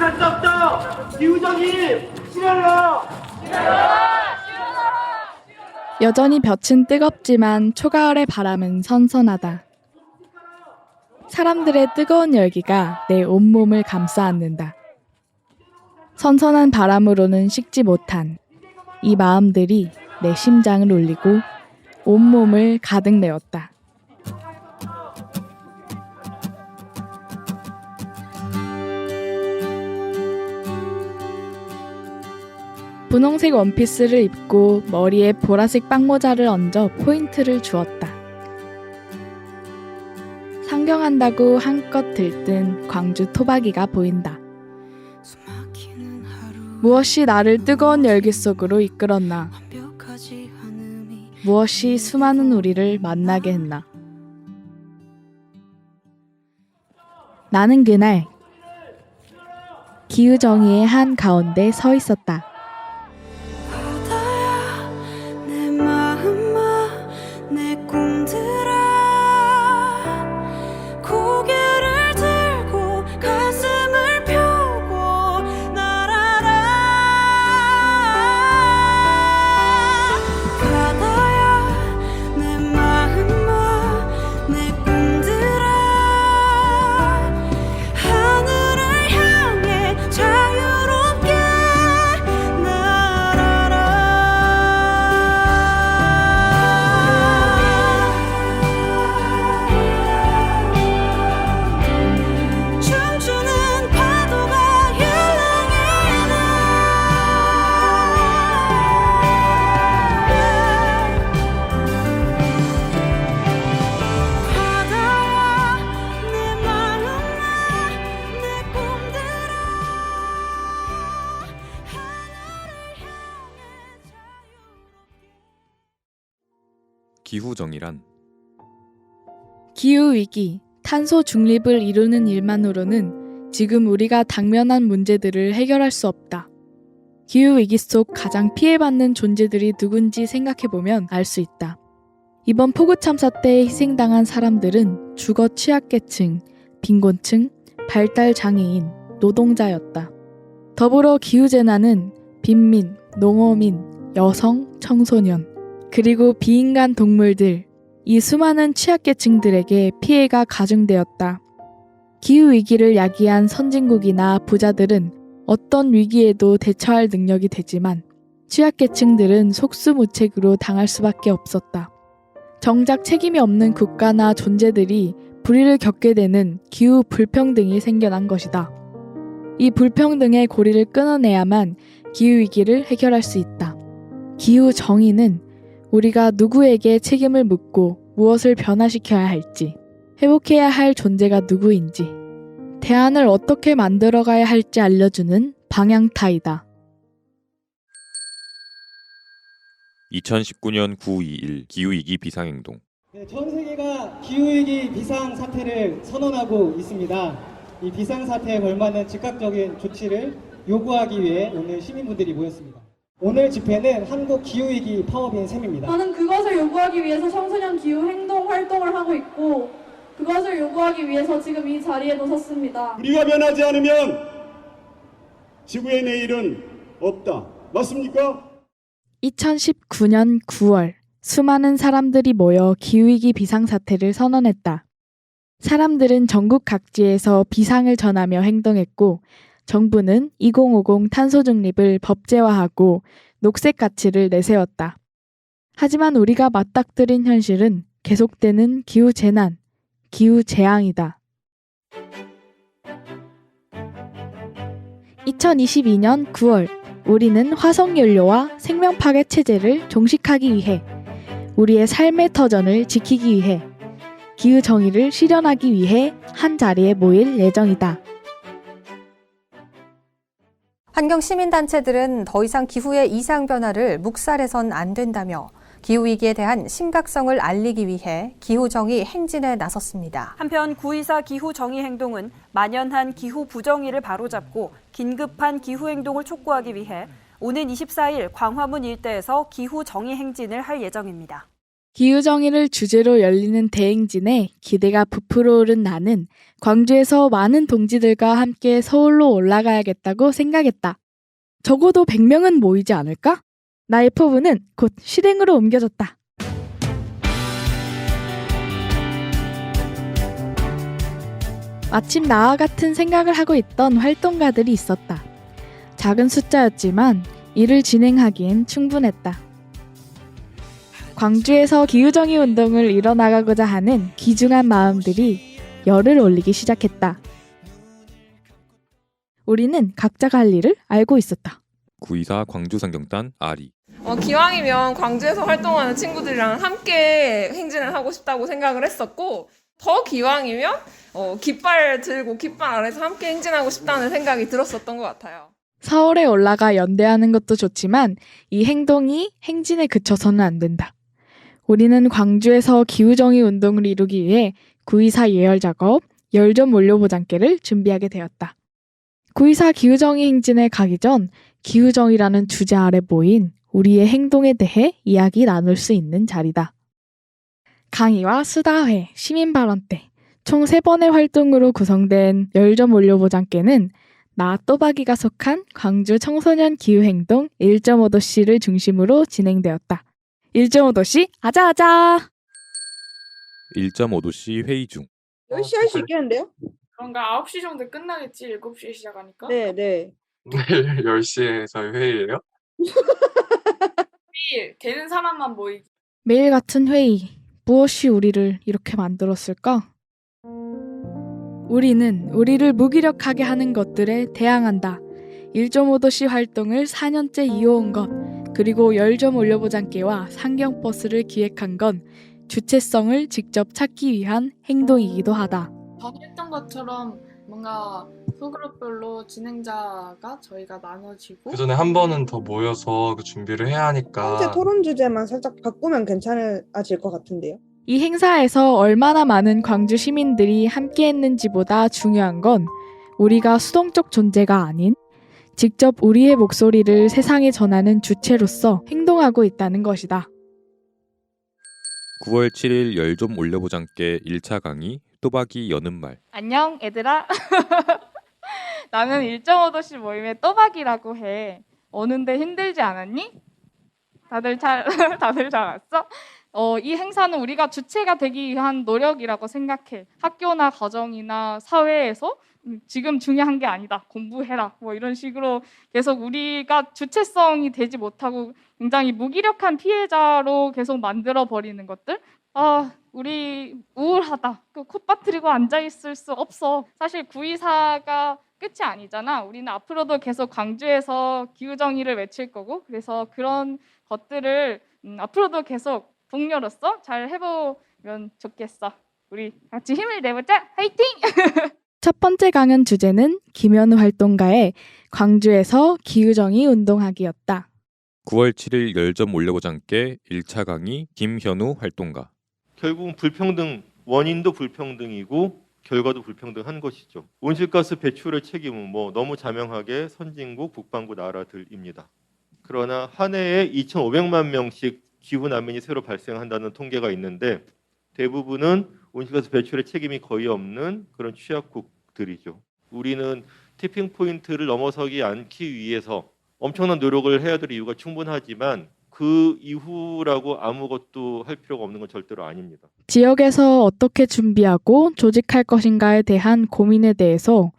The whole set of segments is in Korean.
살 수 없다. 기후정의 실현하라. 여전히 볕은 뜨겁지만 초가을의 바람은 선선하다. 사람들의 뜨거운 열기가 내 온몸을 감싸 안는다. 선선한 바람으로는 식지 못한 이 마음들이 내 심장을 울리고 온몸을 가득 메웠다. 분홍색 원피스를 입고 머리에 보라색 빵모자를 얹어 포인트를 주었다. 상경한다고 한껏 들뜬 광주 토박이가 보인다. 무엇이 나를 뜨거운 열기 속으로 이끌었나? 무엇이 수많은 우리를 만나게 했나? 나는 그날 기후정의의 한 가운데 서 있었다. 기후정의란 기후위기, 탄소 중립을 이루는 일만으로는 지금 우리가 당면한 문제들을 해결할 수 없다. 기후위기 속 가장 피해받는 존재들이 누군지 생각해보면 알 수 있다. 이번 폭우 참사 때 희생당한 사람들은 주거 취약계층, 빈곤층, 발달장애인, 노동자였다. 더불어 기후재난은 빈민, 농어민, 여성, 청소년, 그리고 비인간 동물들, 이 수많은 취약계층들에게 피해가 가중되었다. 기후위기를 야기한 선진국이나 부자들은 어떤 위기에도 대처할 능력이 되지만 취약계층들은 속수무책으로 당할 수밖에 없었다. 정작 책임이 없는 국가나 존재들이 불의를 겪게 되는 기후 불평등이 생겨난 것이다. 이 불평등의 고리를 끊어내야만 기후위기를 해결할 수 있다. 기후정의는 우리가 누구에게 책임을 묻고 무엇을 변화시켜야 할지, 회복해야 할 존재가 누구인지, 대안을 어떻게 만들어가야 할지 알려주는 방향타이다. 2019년 9.21 기후위기 비상행동. 전 세계가 기후위기 비상사태를 선언하고 있습니다. 이 비상사태에 걸맞는 즉각적인 조치를 요구하기 위해 오늘 시민분들이 모였습니다. 오늘 집회는 한국 기후위기 파업인 셈입니다. 저는 그것을 요구하기 위해서 청소년 기후 행동 활동을 하고 있고 그것을 요구하기 위해서 지금 이 자리에도 섰습니다. 우리가 변하지 않으면 지구의 내일은 없다. 맞습니까? 2019년 9월 수많은 사람들이 모여 기후위기 비상사태를 선언했다. 사람들은 전국 각지에서 비상을 전하며 행동했고 정부는 2050 탄소 중립을 법제화하고 녹색 가치를 내세웠다. 하지만 우리가 맞닥뜨린 현실은 계속되는 기후재난, 기후재앙이다. 2022년 9월 우리는 화석연료와 생명파괴 체제를 종식하기 위해 우리의 삶의 터전을 지키기 위해 기후정의를 실현하기 위해 한 자리에 모일 예정이다. 환경시민단체들은 더 이상 기후의 이상변화를 묵살해선 안 된다며 기후위기에 대한 심각성을 알리기 위해 기후정의 행진에 나섰습니다. 한편 9.24 기후정의행동은 만연한 기후 부정의를 바로잡고 긴급한 기후행동을 촉구하기 위해 오는 24일 광화문 일대에서 기후정의 행진을 할 예정입니다. 기후정의를 주제로 열리는 대행진에 기대가 부풀어 오른 나는 광주에서 많은 동지들과 함께 서울로 올라가야겠다고 생각했다. 적어도 100명은 모이지 않을까? 나의 포부는 곧 실행으로 옮겨졌다. 마침 나와 같은 생각을 하고 있던 활동가들이 있었다. 작은 숫자였지만 이를 진행하기엔 충분했다. 광주에서 기후정의 운동을 이뤄나가고자 하는 귀중한 마음들이 열을 올리기 시작했다. 우리는 각자가 할 일을 알고 있었다. 구이사 광주상경단 아리. 기왕이면 광주에서 활동하는 친구들이랑 함께 행진을 하고 싶다고 생각을 했었고, 더 기왕이면 깃발 들고 깃발 아래서 함께 행진하고 싶다는 생각이 들었었던 것 같아요. 서울에 올라가 연대하는 것도 좋지만 이 행동이 행진에 그쳐서는 안 된다. 우리는 광주에서 기후정의 운동을 이루기 위해 구이사 예열 작업, 열전 원료보장계를 준비하게 되었다. 구이사 기후정의 행진에 가기 전 기후정의라는 주제 아래 모인 우리의 행동에 대해 이야기 나눌 수 있는 자리다. 강의와 수다회, 시민발언대, 총 3번의 활동으로 구성된 열전 원료보장계는 나 또박이가 속한 광주 청소년 기후행동 1.5도씨를 중심으로 진행되었다. 1.5도씨 아자아자! 1.5도씨 회의 중. 10시 할 수 있겠는데요? 그런가 9시 정도 끝나겠지. 7시에 시작하니까. 네. 내일 10시에 저희 회의예요? 회의 되는 사람만 모이기. 매일 같은 회의, 무엇이 우리를 이렇게 만들었을까? 우리는 우리를 무기력하게 하는 것들에 대항한다. 1.5도씨 활동을 4년째 이어온 것, 그리고 열전 원료보장계와 상경버스를 기획한 건 주체성을 직접 찾기 위한 행동이기도 하다. 전 했던 것처럼 뭔가 소그룹별로 진행자가 저희가 나눠지고 그 전에 한 번은 더 모여서 그 준비를 해야 하니까 현재 토론 주제만 살짝 바꾸면 괜찮아질 것 같은데요. 이 행사에서 얼마나 많은 광주 시민들이 함께했는지보다 중요한 건 우리가 수동적 존재가 아닌 직접 우리의 목소리를 세상에 전하는 주체로서 행동하고 있다는 것이다. 9월 7일 열좀 올려보장께 1차 강의 또박이 여는 말. 안녕 얘들아. 나는 1.5도씨 모임의 또박이라고 해. 오는데 힘들지 않았니? 다들 잘 왔어? 이 행사는 우리가 주체가 되기 위한 노력이라고 생각해. 학교나 가정이나 사회에서 지금 중요한 게 아니다. 공부해라. 뭐 이런 식으로 계속 우리가 주체성이 되지 못하고 굉장히 무기력한 피해자로 계속 만들어 버리는 것들. 우리 우울하다. 콧바트리고 앉아있을 수 없어. 사실 구이사가 끝이 아니잖아. 우리는 앞으로도 계속 광주에서 기후정의를 외칠 거고, 그래서 그런 것들을 앞으로도 계속 동료로서 잘 해보면 좋겠어. 우리 같이 힘을 내보자. 화이팅! 첫 번째 강연 주제는 김현우 활동가의 광주에서 기후정의 운동하기였다. 9월 7일 열점 올려보장께 1차 강의 김현우 활동가. 결국은 불평등, 원인도 불평등이고 결과도 불평등한 것이죠. 온실가스 배출의 책임은 너무 자명하게 선진국, 북반구 나라들입니다. 그러나 한 해에 2,500만 명씩 기후난민이 새로 발생한다는 통계가 있는데 대부분은 온실가스 배출의 책임이 거의 없는 그런 취약국들이죠. 우리는 티핑 포인트를 넘어서지 않기 위해서 엄청난 노력을 해야 될 이유가 충분하지만 그 이후라고 아무것도 할 필요가 없는 건 절대로 아닙니다. 지역에서 어떻게 준비하고 조직할 것인가에 대한 고민에 대해서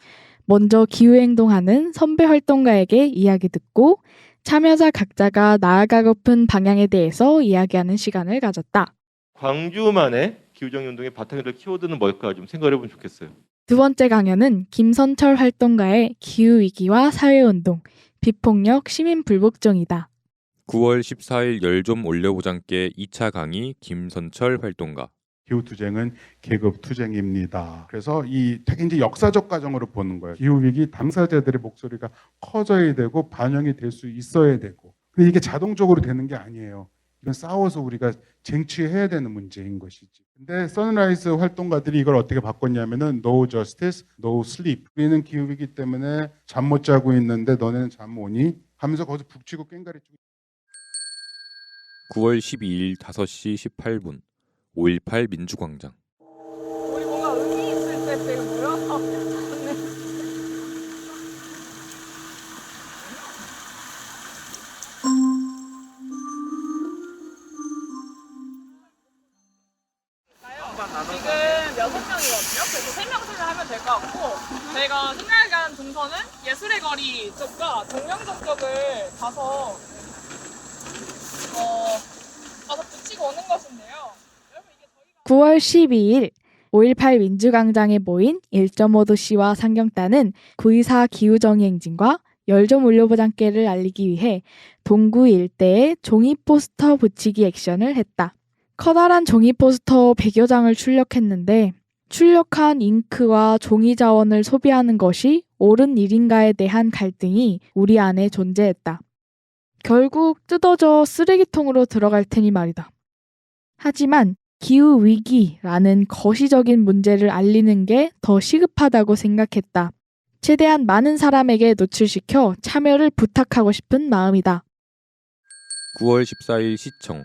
먼저 기후행동하는 선배 활동가에게 이야기 듣고 참여자 각자가 나아가고픈 방향에 대해서 이야기하는 시간을 가졌다. 광주만의 기후정의 운동의 바탕이 될 키워드는 뭘까 좀 생각해 보면 좋겠어요. 두 번째 강연은 김선철 활동가의 기후위기와 사회운동, 비폭력, 시민불복종이다. 9월 14일 열좀 올려보장께 2차 강의 김선철 활동가. 기후투쟁은 계급투쟁입니다. 그래서 이 되게 이제 역사적 과정으로 보는 거예요. 기후위기 당사자들의 목소리가 커져야 되고 반영이 될 수 있어야 되고. 근데 이게 자동적으로 되는 게 아니에요. 이건 싸워서 우리가 쟁취해야 되는 문제인 것이지. 근데 선라이즈 활동가들이 이걸 어떻게 바꿨냐면은 No justice, no sleep. 우리는 기후위기 때문에 잠 못 자고 있는데 너네는 잠 오니? 하면서 거기서 북치고 꽹가리 치고. 9월 12일 5시 18분 5.18 민주광장. 우리 뭔가 의미 있을 때 배우고요. 지금 6명이거든요. 그래서 3명씩을 하면 될 것 같고, 저희가 생각한 동선은 예술의 거리 쪽과 동명정 쪽을 가서 붙이고 오는 것인데요. 9월 12일 5.18 민주광장에 모인 1.5도씨와 상경단은 9.24 기후정의 행진과 열좀 올려보장께를 알리기 위해 동구 일대에 종이 포스터 붙이기 액션을 했다. 커다란 종이 포스터 100여 장을 출력했는데 출력한 잉크와 종이 자원을 소비하는 것이 옳은 일인가에 대한 갈등이 우리 안에 존재했다. 결국 뜯어져 쓰레기통으로 들어갈 테니 말이다. 하지만 기후위기라는 거시적인 문제를 알리는 게 더 시급하다고 생각했다. 최대한 많은 사람에게 노출시켜 참여를 부탁하고 싶은 마음이다. 9월 14일 시청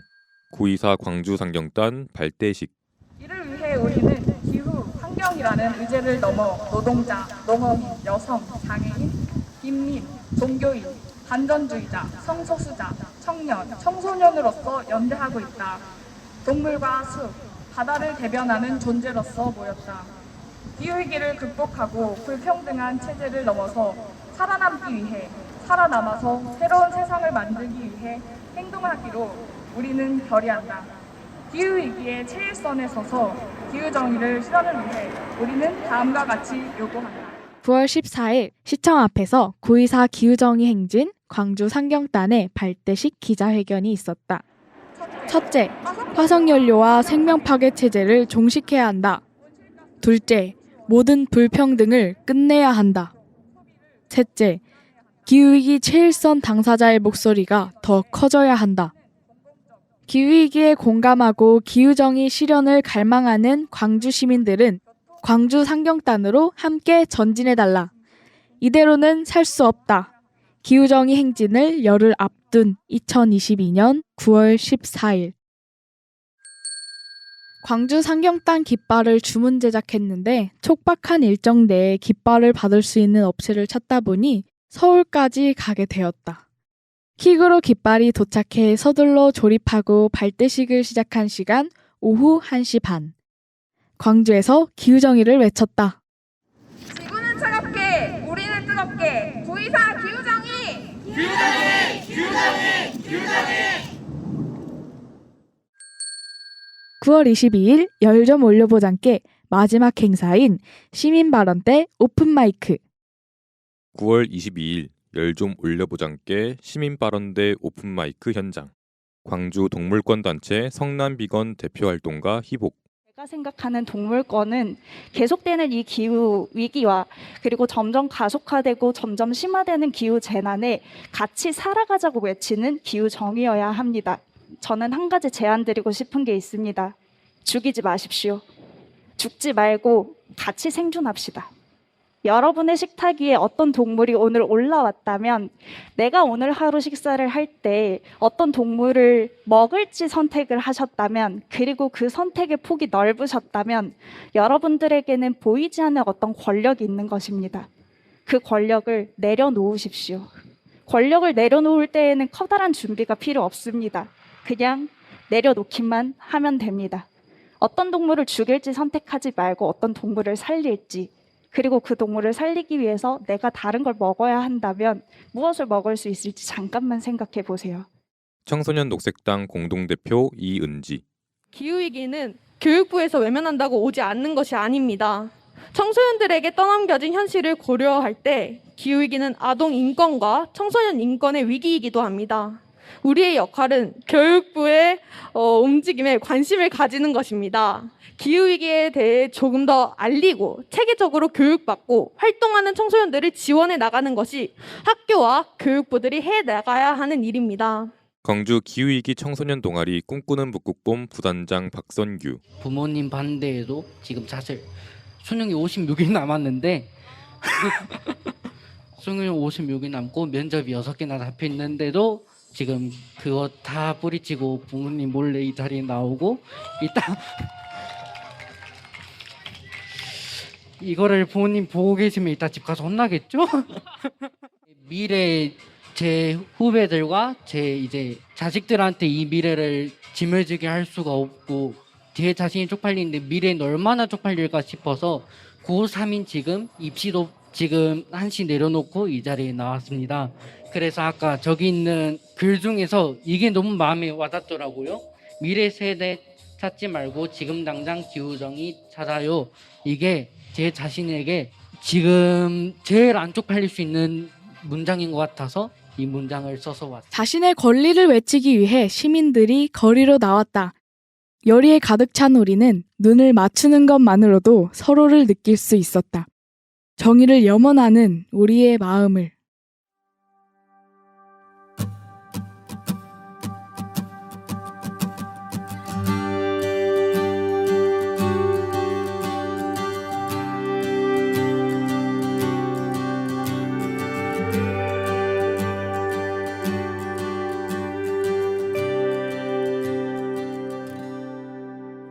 9.24 광주 상경단 발대식. 이를 위해 우리는 기후, 환경이라는 의제를 넘어 노동자, 농어민, 여성, 장애인, 빈민, 종교인, 반전주의자, 성소수자, 청년, 청소년으로서 연대하고 있다. 동물과 숲, 바다를 대변하는 존재로서 모였다. 기후위기를 극복하고 불평등한 체제를 넘어서 살아남기 위해, 살아남아서 새로운 세상을 만들기 위해 행동하기로 우리는 결의한다. 기후위기의 최일선에 서서 기후정의를 실현을 위해 우리는 다음과 같이 요구한다. 9월 14일 시청 앞에서 9.24 기후정의 행진 광주 상경단의 발대식 기자회견이 있었다. 첫째, 화석연료와 생명파괴 체제를 종식해야 한다. 둘째, 모든 불평등을 끝내야 한다. 셋째, 기후위기 최일선 당사자의 목소리가 더 커져야 한다. 기후위기에 공감하고 기후정의 실현을 갈망하는 광주 시민들은 광주 상경단으로 함께 전진해달라. 이대로는 살 수 없다. 기후정의 행진을 열흘 앞둔 2022년 9월 14일. 광주 상경단 깃발을 주문 제작했는데 촉박한 일정 내에 깃발을 받을 수 있는 업체를 찾다 보니 서울까지 가게 되었다. 킥으로 깃발이 도착해 서둘러 조립하고 발대식을 시작한 시간 오후 1시 반. 광주에서 기후정의를 외쳤다. 지구는 차갑게, 우리는 뜨겁게, 9.24 기후정의! 기후정의! 기후정의! 기후정의! 9월 22일 열좀 올려보장께 마지막 행사인 시민발언 때 오픈마이크. 9월 22일 열좀 올려보장께 시민발언대 오픈마이크 현장. 광주 동물권단체 성남비건 대표활동가 희복. 제가 생각하는 동물권은 계속되는 이 기후 위기와 그리고 점점 가속화되고 점점 심화되는 기후 재난에 같이 살아가자고 외치는 기후 정의여야 합니다. 저는 한 가지 제안 드리고 싶은 게 있습니다. 죽이지 마십시오. 죽지 말고 같이 생존합시다. 여러분의 식탁 위에 어떤 동물이 오늘 올라왔다면 내가 오늘 하루 식사를 할 때 어떤 동물을 먹을지 선택을 하셨다면 그리고 그 선택의 폭이 넓으셨다면 여러분들에게는 보이지 않는 어떤 권력이 있는 것입니다. 그 권력을 내려놓으십시오. 권력을 내려놓을 때에는 커다란 준비가 필요 없습니다. 그냥 내려놓기만 하면 됩니다. 어떤 동물을 죽일지 선택하지 말고 어떤 동물을 살릴지 그리고 그 동물을 살리기 위해서 내가 다른 걸 먹어야 한다면 무엇을 먹을 수 있을지 잠깐만 생각해 보세요. 청소년 녹색당 공동대표 이은지. 기후위기는 교육부에서 외면한다고 오지 않는 것이 아닙니다. 청소년들에게 떠넘겨진 현실을 고려할 때 기후위기는 아동 인권과 청소년 인권의 위기이기도 합니다. 우리의 역할은 교육부의 움직임에 관심을 가지는 것입니다. 기후위기에 대해 조금 더 알리고 체계적으로 교육받고 활동하는 청소년들을 지원해 나가는 것이 학교와 교육부들이 해 나가야 하는 일입니다. 광주 기후위기 청소년 동아리 꿈꾸는 북극봄 부단장 박선규. 부모님 반대에도 지금 사실 수능이 56일 남았는데 수능이 56일 남고 면접이 6개나 잡혀 있는데도 지금 그거 다 뿌리치고 부모님 몰래 이 자리에 나오고 일단 이거를 부모님 보고 계시면 이따 집 가서 혼나겠죠? 미래 제 후배들과 제 이제 자식들한테 이 미래를 짊어지게 할 수가 없고 제 자신이 쪽팔리는데 미래는 얼마나 쪽팔릴까 싶어서 고3인 지금 입시도 지금 한시 내려놓고 이 자리에 나왔습니다. 그래서 아까 저기 있는 글 중에서 이게 너무 마음에 와닿더라고요. 미래 세대 찾지 말고 지금 당장 기후정의 찾아요. 이게 제 자신에게 지금 제일 안 쪽팔릴 수 있는 문장인 것 같아서 이 문장을 써서 왔습니다. 자신의 권리를 외치기 위해 시민들이 거리로 나왔다. 열의에 가득 찬 우리는 눈을 맞추는 것만으로도 서로를 느낄 수 있었다. 정의를 염원하는 우리의 마음을.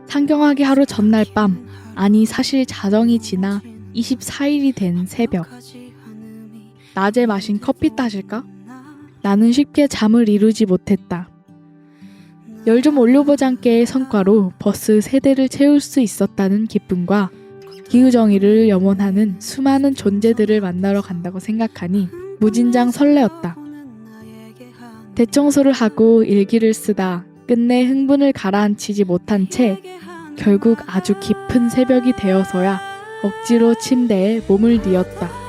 상경하기 하루 전날 밤, 아니 사실 자정이 지나 24일이 된 새벽. 낮에 마신 커피 따질까? 나는 쉽게 잠을 이루지 못했다. 열 좀 올려보장께의 성과로 버스 3대를 채울 수 있었다는 기쁨과 기후정의를 염원하는 수많은 존재들을 만나러 간다고 생각하니 무진장 설레었다. 대청소를 하고 일기를 쓰다 끝내 흥분을 가라앉히지 못한 채 결국 아주 깊은 새벽이 되어서야 억지로 침대에 몸을 뉘었다.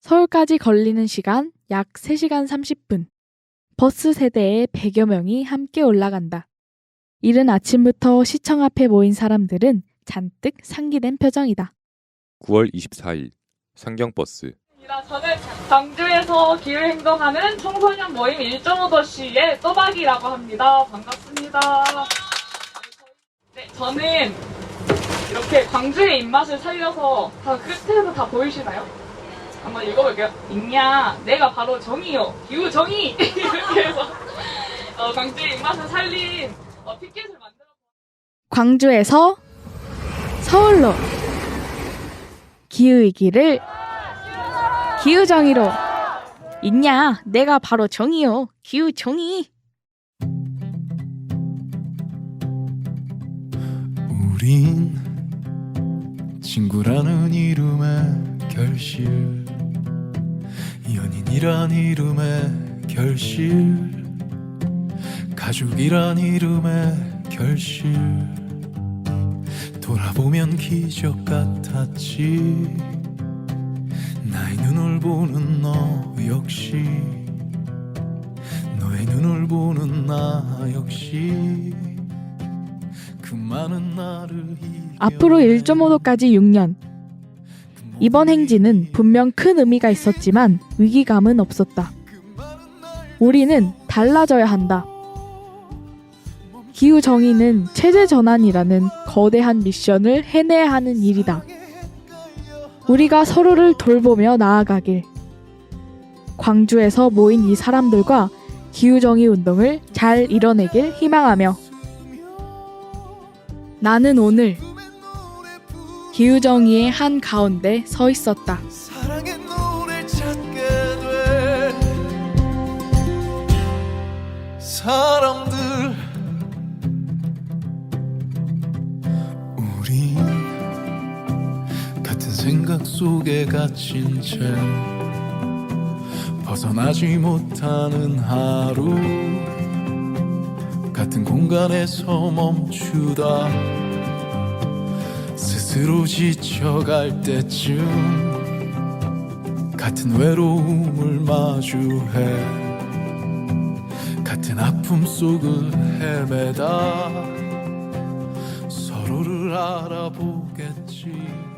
서울까지 걸리는 시간 약 3시간 30분. 버스 세대에 100여 명이 함께 올라간다. 이른 아침부터 시청 앞에 모인 사람들은 잔뜩 상기된 표정이다. 9월 24일 상경버스. 저는 광주에서 기후행동하는 청소년 모임 1.5도시의 또박이라고 합니다. 반갑습니다. 네, 저는 이렇게 광주의 입맛을 살려서 다 끝에서 다 보이시나요? 한번 읽어볼게요. 있냐? 내가 바로 정의요. 기후정의! 이렇게 해서 광주의 입맛을 살린 피켓을 만들어. 광주에서 서울로 기후위기를 기후정의로. 있냐? 내가 바로 정의요. 기후정의! 우린 친구라는 이름의 결실, 연인이란 이름의 결실, 가족이란 이름의 결실. 돌아보면 기적 같았지. 나의 눈을 보는 너 역시, 너의 눈을 보는 나 역시, 그 많은 나를 앞으로 1.5도까지 6년. 이번 행진은 분명 큰 의미가 있었지만 위기감은 없었다. 우리는 달라져야 한다. 기후정의는 체제전환이라는 거대한 미션을 해내야 하는 일이다. 우리가 서로를 돌보며 나아가길. 광주에서 모인 이 사람들과 기후정의 운동을 잘 이뤄내길 희망하며 나는 오늘 기후정의의 한 가운데 서 있었다. 사랑의 노래를 찾게 돼. 사람들, 우리 같은 생각 속에 갇힌 채 벗어나지 못하는 하루, 같은 공간에서 멈추다 스스로 지쳐갈 때쯤 같은 외로움을 마주해 아픔 속을 헤매다 서로를 알아보겠지.